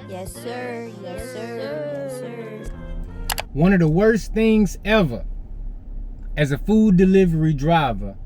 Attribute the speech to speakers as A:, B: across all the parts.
A: Yes, sir. Yes, sir. Yes, sir.
B: One of the worst things ever as a food delivery driver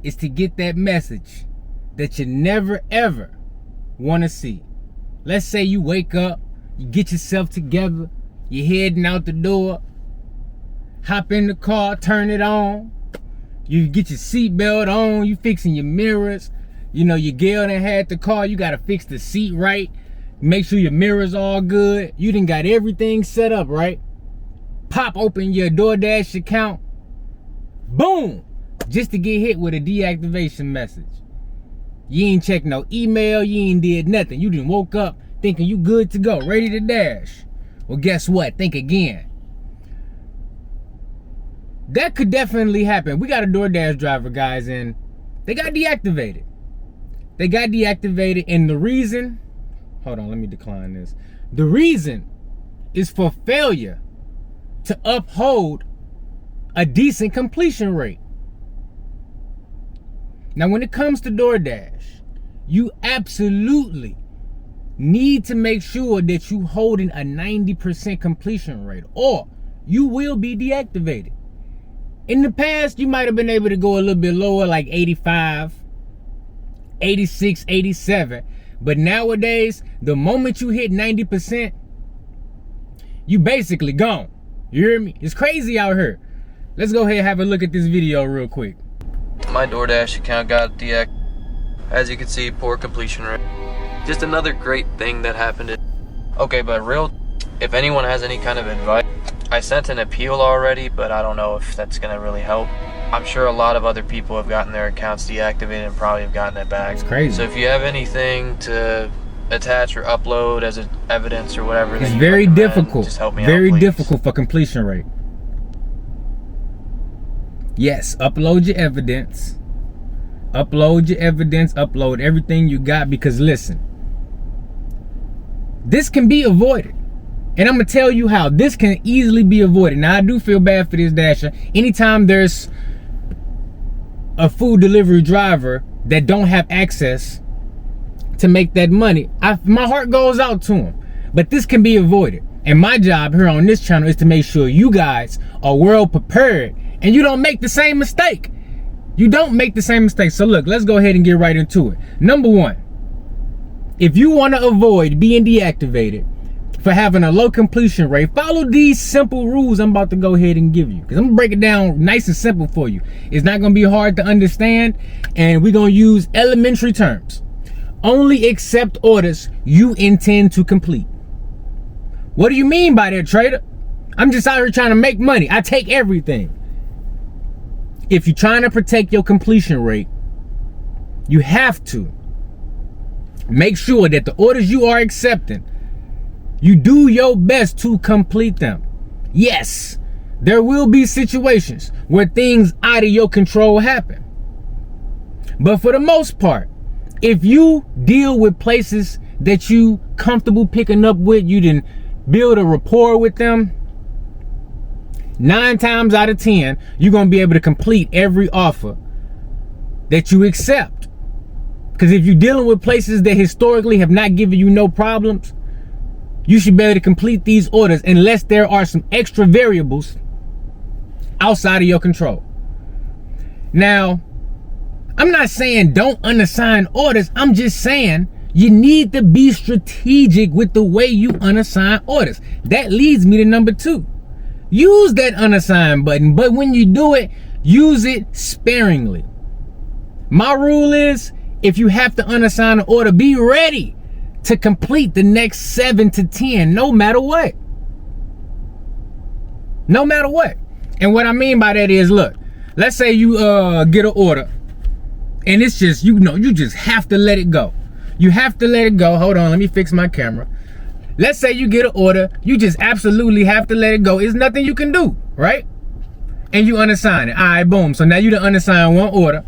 B: is to get that message that you never ever want to see. Let's say you wake up, you get yourself together, you're heading out the door, hop in the car, turn it on, you get your seatbelt on, you fixing your mirrors, you know your girl done had the car, you gotta fix the seat right, make sure your mirrors all good, you done got everything set up right. Pop open your DoorDash account, boom, just to get hit with a deactivation message. You ain't checked no email, you ain't did nothing. You done woke up thinking you good to go, ready to dash. Well, guess what? Think again. That could definitely happen. We got a DoorDash driver, guys, and they got deactivated. They got deactivated, and the reason, hold on, let me decline this. The reason is for failure to uphold a decent completion rate. Now, when it comes to DoorDash, you absolutely need to make sure that you holding a 90% completion rate, or you will be deactivated. In the past, you might have been able to go a little bit lower, like 85, 86, 87. But nowadays, the moment you hit 90%, you basically gone. You hear me? It's crazy out here. Let's go ahead and have a look at this video real quick.
C: My DoorDash account got deactivated. As you can see, poor completion rate. Just another great thing that happened. Okay, but if anyone has any kind of advice, I sent an appeal already, but I don't know if that's gonna really help. I'm sure a lot of other people have gotten their accounts deactivated and probably have gotten it back.
B: It's crazy.
C: So if you have anything to attach or upload as evidence or whatever,
B: it's very difficult.
C: Just help me
B: very
C: out, please.
B: Difficult for completion rate. Yes, upload your evidence. Upload your evidence. Upload everything you got, because listen, this can be avoided. And I'm going to tell you how this can easily be avoided. Now, I do feel bad for this dasher. Anytime there's a food delivery driver that don't have access to make that money, my heart goes out to him. But this can be avoided. And my job here on this channel is to make sure you guys are well prepared and you don't make the same mistake. You don't make the same mistake. So look, let's go ahead and get right into it. Number one, if you want to avoid being deactivated for having a low completion rate, follow these simple rules I'm about to go ahead and give you. Because I'm going to break it down nice and simple for you. It's not going to be hard to understand. And we're going to use elementary terms. Only accept orders you intend to complete. What do you mean by that, trader? I'm just out here trying to make money. I take everything. If you're trying to protect your completion rate, you have to make sure that the orders you are accepting, you do your best to complete them. Yes, there will be situations where things out of your control happen. But for the most part, if you deal with places that you comfortable picking up with, you didn't build a rapport with them, 9 times out of 10, you're going to be able to complete every offer that you accept. Because if you're dealing with places that historically have not given you no problems, you should be able to complete these orders unless there are some extra variables outside of your control. Now, I'm not saying don't unassign orders. I'm just saying you need to be strategic with the way you unassign orders. That leads me to number 2. Use that unassign button, but when you do it, use it sparingly. My rule is, if you have to unassign an order, be ready to complete the next 7 to 10, no matter what. No matter what. And what I mean by that is, look, let's say you get an order, and it's just, you just have to let it go. You have to let it go. Hold on, let me fix my camera. Let's say you get an order, you just absolutely have to let it go. There's nothing you can do, right? And you unassign it. All right, boom. So now you done unassigned one order.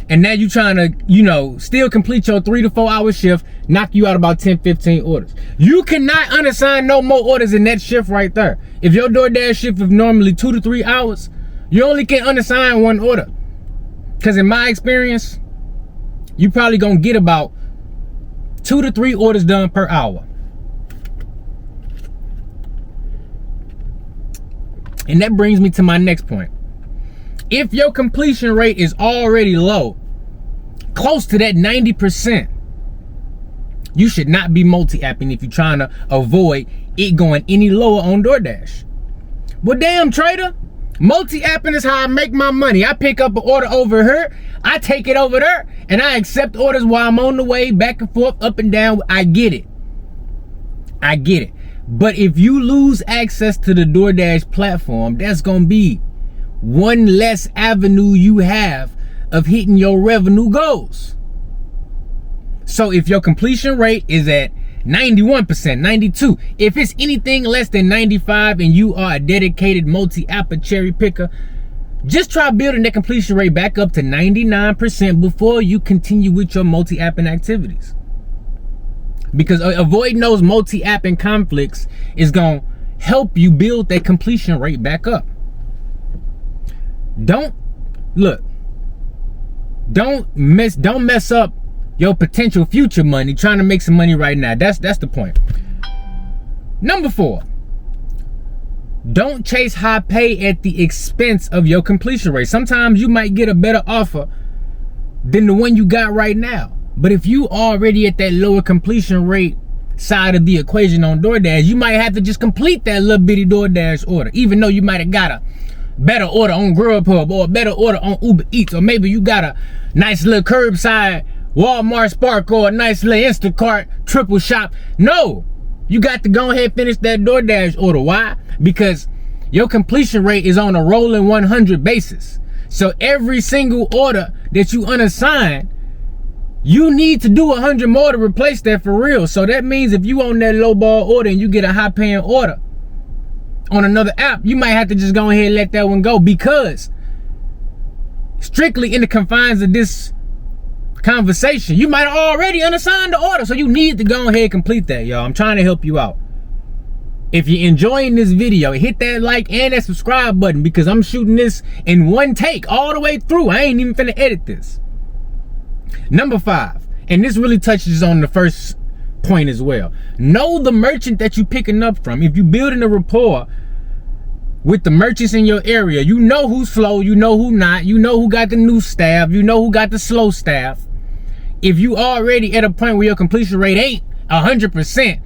B: And now you trying to, still complete your 3 to 4 hour shift, knock you out about 10, 15 orders. You cannot unassign no more orders in that shift right there. If your DoorDash shift is normally 2 to 3 hours, you only can unassign one order. Because in my experience, you probably gonna get about 2 to 3 orders done per hour. And that brings me to my next point. If your completion rate is already low, close to that 90%, you should not be multi-apping if you're trying to avoid it going any lower on DoorDash. Well, damn, trader, multi-apping is how I make my money. I pick up an order over here, I take it over there, and I accept orders while I'm on the way, back and forth, up and down. I get it. I get it. But if you lose access to the DoorDash platform, that's going to be one less avenue you have of hitting your revenue goals. So if your completion rate is at 91%, 92, if it's anything less than 95 and you are a dedicated multi-apper cherry picker, just try building that completion rate back up to 99% before you continue with your multi-apping activities. Because avoiding those multi-apping conflicts is going to help you build that completion rate back up. Don't mess up your potential future money trying to make some money right now. That's the point. Number 4, don't chase high pay at the expense of your completion rate. Sometimes you might get a better offer than the one you got right now. But if you already at that lower completion rate side of the equation on DoorDash, you might have to just complete that little bitty DoorDash order, even though you might have got a better order on Grubhub or a better order on Uber Eats, or maybe you got a nice little curbside Walmart Spark or a nice little Instacart triple shop. No, you got to go ahead and finish that DoorDash order. Why? Because your completion rate is on a rolling 100 basis. So every single order that you unassign, you need to do 100 more to replace that for real. So that means if you on that low ball order and you get a high paying order on another app, you might have to just go ahead and let that one go, because strictly in the confines of this conversation, you might already unassign the order. So you need to go ahead and complete that, y'all. I'm trying to help you out. If you're enjoying this video, hit that like and that subscribe button, because I'm shooting this in one take all the way through. I ain't even finna edit this. Number 5, and this really touches on the first point as well. Know the merchant that you picking up from. If you're building a rapport with the merchants in your area, you know who's slow, you know who not, you know who got the new staff, you know who got the slow staff. If you already at a point where your completion rate ain't 100%,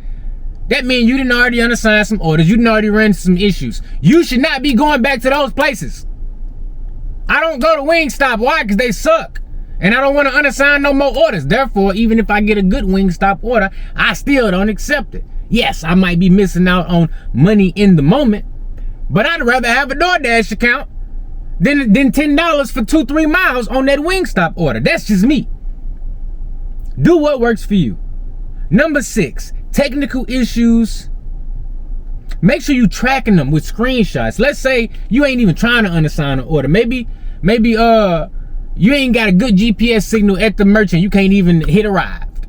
B: that means you didn't already unassign some orders, you didn't already run into some issues. You should not be going back to those places. I don't go to Wingstop. Why? Because they suck. And I don't want to unassign no more orders. Therefore, even if I get a good Wingstop order, I still don't accept it. Yes, I might be missing out on money in the moment, but I'd rather have a DoorDash account than $10 for 2-3 miles on that Wingstop order. That's just me. Do what works for you. Number 6, technical issues. Make sure you tracking them with screenshots. Let's say you ain't even trying to unassign an order. Maybe you ain't got a good GPS signal at the merchant. You can't even hit arrived.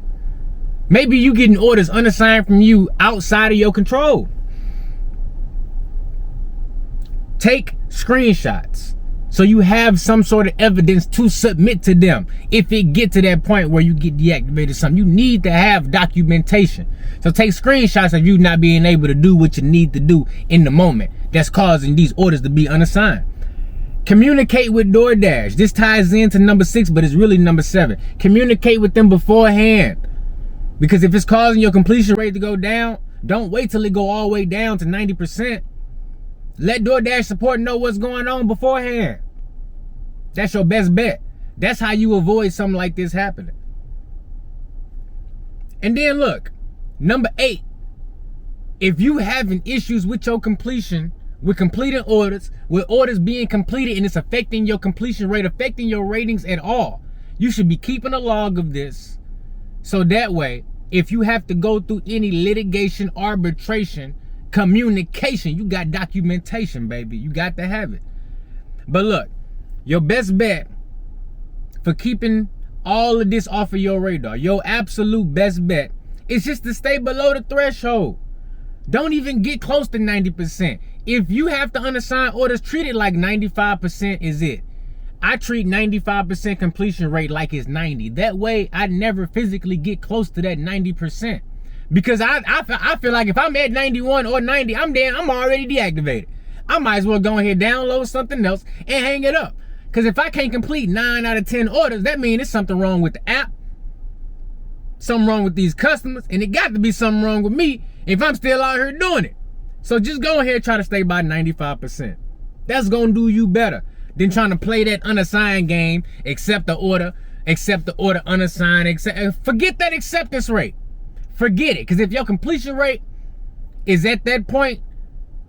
B: Maybe you getting orders unassigned from you outside of your control. Take screenshots so you have some sort of evidence to submit to them. If it get to that point where you get deactivated something, you need to have documentation. So take screenshots of you not being able to do what you need to do in the moment that's causing these orders to be unassigned. Communicate with DoorDash. This ties into number 6, but it's really number 7. Communicate with them beforehand. Because if it's causing your completion rate to go down, don't wait till it go all the way down to 90%. Let DoorDash support know what's going on beforehand. That's your best bet. That's how you avoid something like this happening. And then look, number 8. If you having issues with your completion, with completing orders, with orders being completed and it's affecting your completion rate, affecting your ratings at all, you should be keeping a log of this. So that way, if you have to go through any litigation, arbitration, communication, you got documentation, baby. You got to have it. But look, your best bet for keeping all of this off of your radar, your absolute best bet, is just to stay below the threshold. Don't even get close to 90%. If you have to unassign orders, treat it like 95% is it. I treat 95% completion rate like it's 90. That way, I never physically get close to that 90%. Because I feel like if I'm at 91 or 90, I'm already deactivated. I might as well go ahead and download something else and hang it up. Because if I can't complete 9 out of 10 orders, that means there's something wrong with the app, something wrong with these customers, and it got to be something wrong with me if I'm still out here doing it. So just go ahead and try to stay by 95%. That's going to do you better than trying to play that unassigned game, accept the order, unassigned, forget that acceptance rate. Forget it. Because if your completion rate is at that point,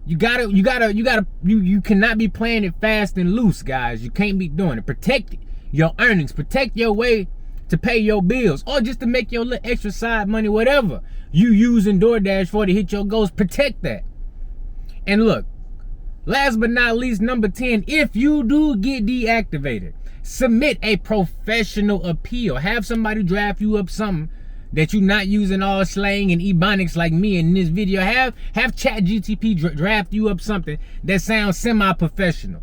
B: you cannot be playing it fast and loose, guys. You can't be doing it. Protect your earnings. Protect your way to pay your bills, or just to make your little extra side money, whatever you using DoorDash for to hit your goals. Protect that. And look, last but not least, number 10, if you do get deactivated, submit a professional appeal. Have somebody draft you up something that you're not using all slang and ebonics like me in this video. Have ChatGPT draft you up something that sounds semi-professional.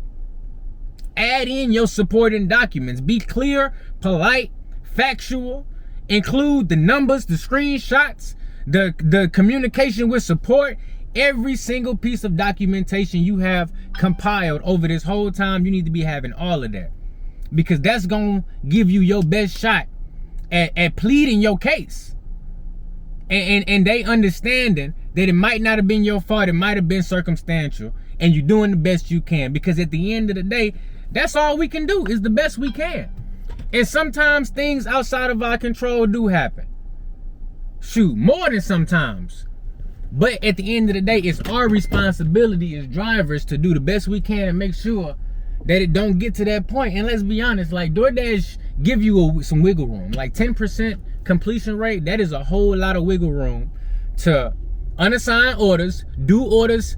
B: Add in your supporting documents. Be clear, polite, factual. Include the numbers, the screenshots, the communication with support. Every single piece of documentation you have compiled over this whole time, you need to be having all of that. Because that's going to give you your best shot at pleading your case. And they understanding that it might not have been your fault, it might have been circumstantial, and you're doing the best you can. Because at the end of the day, that's all we can do, is the best we can. And sometimes things outside of our control do happen. Shoot, more than sometimes. But at the end of the day, it's our responsibility as drivers to do the best we can and make sure that it don't get to that point. And let's be honest, like DoorDash give you some wiggle room. Like 10% completion rate, that is a whole lot of wiggle room to unassign orders, do orders,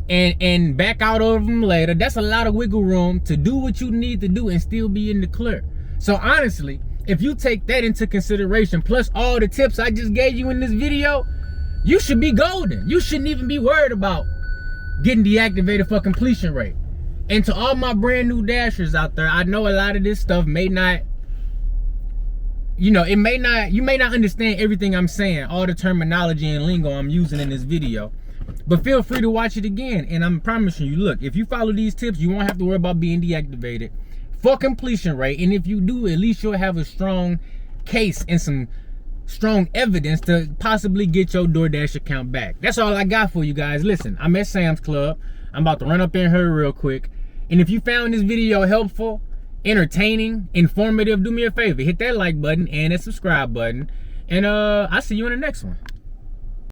B: and back out of them later. That's a lot of wiggle room to do what you need to do and still be in the clear. So honestly, if you take that into consideration, plus all the tips I just gave you in this video, you should be golden. You shouldn't even be worried about getting deactivated for completion rate. And to all my brand new dashers out there, I know a lot of this stuff may not, you may not understand everything I'm saying, all the terminology and lingo I'm using in this video. But feel free to watch it again. And I'm promising you, look, if you follow these tips, you won't have to worry about being deactivated for completion rate. And if you do, at least you'll have a strong case and some strong evidence to possibly get your DoorDash account back. That's all I got for you guys. Listen, I'm at Sam's Club. I'm about to run up in here real quick. And if you found this video helpful, entertaining, informative, do me a favor. Hit that like button and that subscribe button. And I'll see you in the next one.